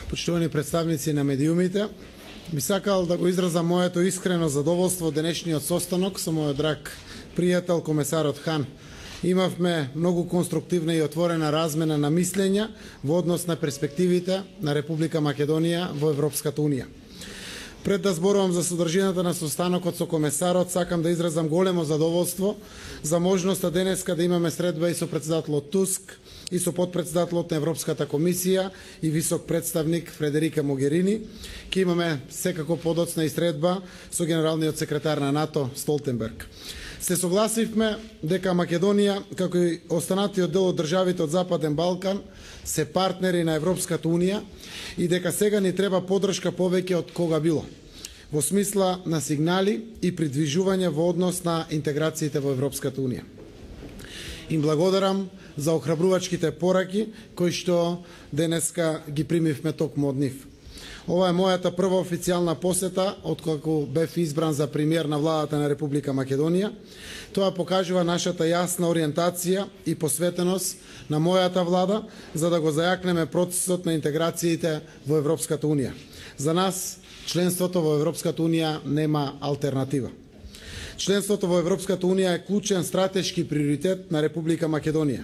Почитувани представници на медиумите, би сакал да го изразам моето искрено задоволство од денешниот состанок со мојот драг пријател комесарот Хан. Имавме многу конструктивна и отворена размена на мислења во однос на перспективите на Република Македонија во Европската Унија. Пред да зборувам за содржината на состанокот со комесарот, сакам да изразам големо задоволство за можноста денеска да имаме средба и со претседателот Туск, и со подпредседателот на Европската комисија и висок представник Фредерика Могерини. Ке имаме секако подоцна и средба со генералниот секретар на НАТО Столтенберг. Се согласивме дека Македонија, како и останатиот дел од државите од Западен Балкан, се партнери на Европската Унија и дека сега ни треба поддршка повеќе од кога било, во смисла на сигнали и придвижување во однос на интеграциите во Европската Унија. Им благодарам за охрабрувачките пораки кои што денеска ги примивме токму од нив. Ова е мојата прва официјална посета откако бев избран за премиер на владата на Република Македонија. Тоа покажува нашата јасна ориентација и посветеност на мојата влада за да го зајакнеме процесот на интеграциите во Европската Унија. За нас членството во Европската Унија нема алтернатива. Членството во Европската Унија е клучен стратешки приоритет на Република Македонија.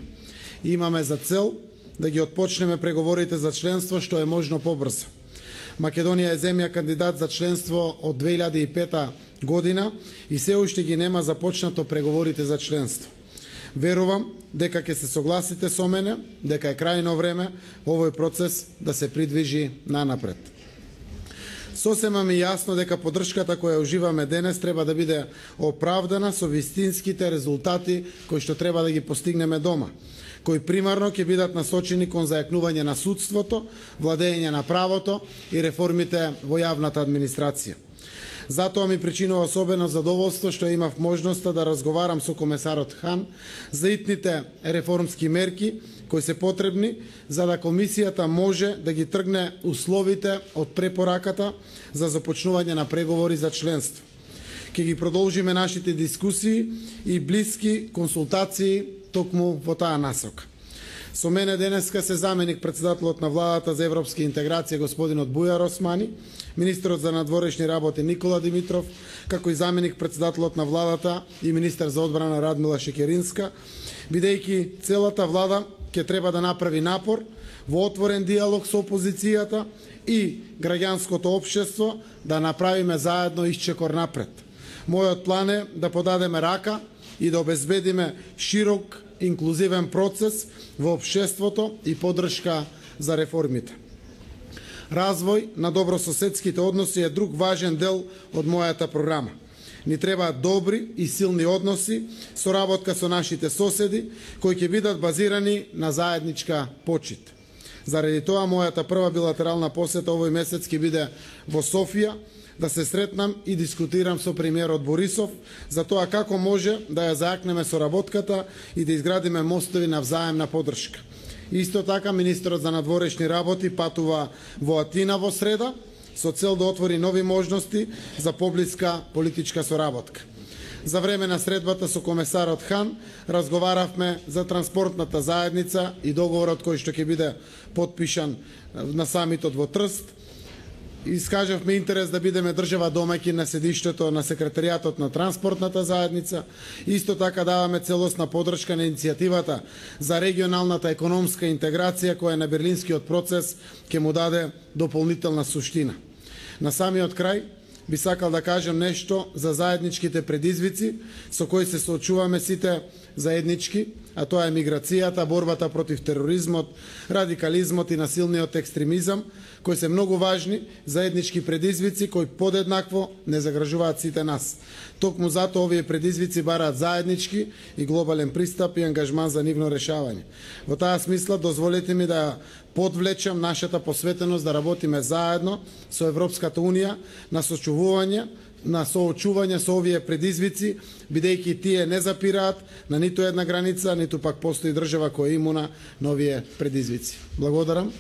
Имаме за цел да ги отпочнеме преговорите за членство што е можно побрзо. Македонија е земја кандидат за членство од 2005 година и се уште ги нема започнато преговорите за членство. Верувам дека ќе се согласите со мене дека е крајно време овој процес да се придвижи нанапред. Сосема ми јасно дека поддршката која уживаме денес треба да биде оправдана со вистинските резултати кои што треба да ги постигнеме дома, кои примарно ќе бидат насочени кон зајакнување на судството, владење на правото и реформите во јавната администрација. Затоа ми причинува особено задоволство што имав можноста да разговарам со комесарот Хан за итните реформски мерки кои се потребни за да комисијата може да ги тргне условите од препораката за започнување на преговори за членство. Ќе ги продолжиме нашите дискусии и блиски консултации токму во таа насока. Со мене денеска се заменик претседателот на владата за европски интеграција господинот Бујар Османи, министерот за надворешни работи Никола Димитров, како и заменик претседателот на владата и министер за одбрана Радмила Шекеринска, бидејќи целата влада ќе треба да направи напор во отворен диалог со опозицијата и граѓанското општество да направиме заедно исчекор напред. Мојот план е да подадеме рака и да обезбедиме широк инклузивен процес во општеството и поддршка за реформите. Развој на добрососедските односи е друг важен дел од мојата програма. Ни требаат добри и силни односи, соработка со нашите соседи, кои ќе бидат базирани на заедничка почит. Заради тоа, мојата прва билатерална посета овој месец ќе биде во Софија, да се сретнам и дискутирам со премиерот Борисов за тоа како може да ја зајакнеме соработката и да изградиме мостови на взаемна поддршка. Исто така, министерот за надворешни работи патува во Атина во среда со цел да отвори нови можности за поблиска политичка соработка. За време на средбата со комесарот Хан разговаравме за транспортната заедница и договорот кој што ќе биде потпишан на самитот во Трст. Искажавме интерес да бидеме држава домаќин на седиштето на секретаријатот на транспортната заедница. Исто така даваме целосна поддршка на иницијативата за регионалната економска интеграција која на берлинскиот процес ќе му даде дополнителна суштина. На самиот крај би сакал да кажам нешто за заедничките предизвици со кои се соочуваме сите заеднички, а тоа е миграцијата, борбата против тероризмот, радикализмот и насилниот екстремизам, кои се многу важни заеднички предизвици кои подеднакво не загражуваат сите нас. Токму затоа овие предизвици бараат заеднички и глобален пристап и ангажман за нивно решавање. Во таа смисла дозволете ми да подвлечам нашата посветеност да работиме заедно со Европската Унија на соочување со овие предизвици, бидејќи тие не запираат на ниту една граница, ниту пак постои држава која е имуна на овие предизвици. Благодарам.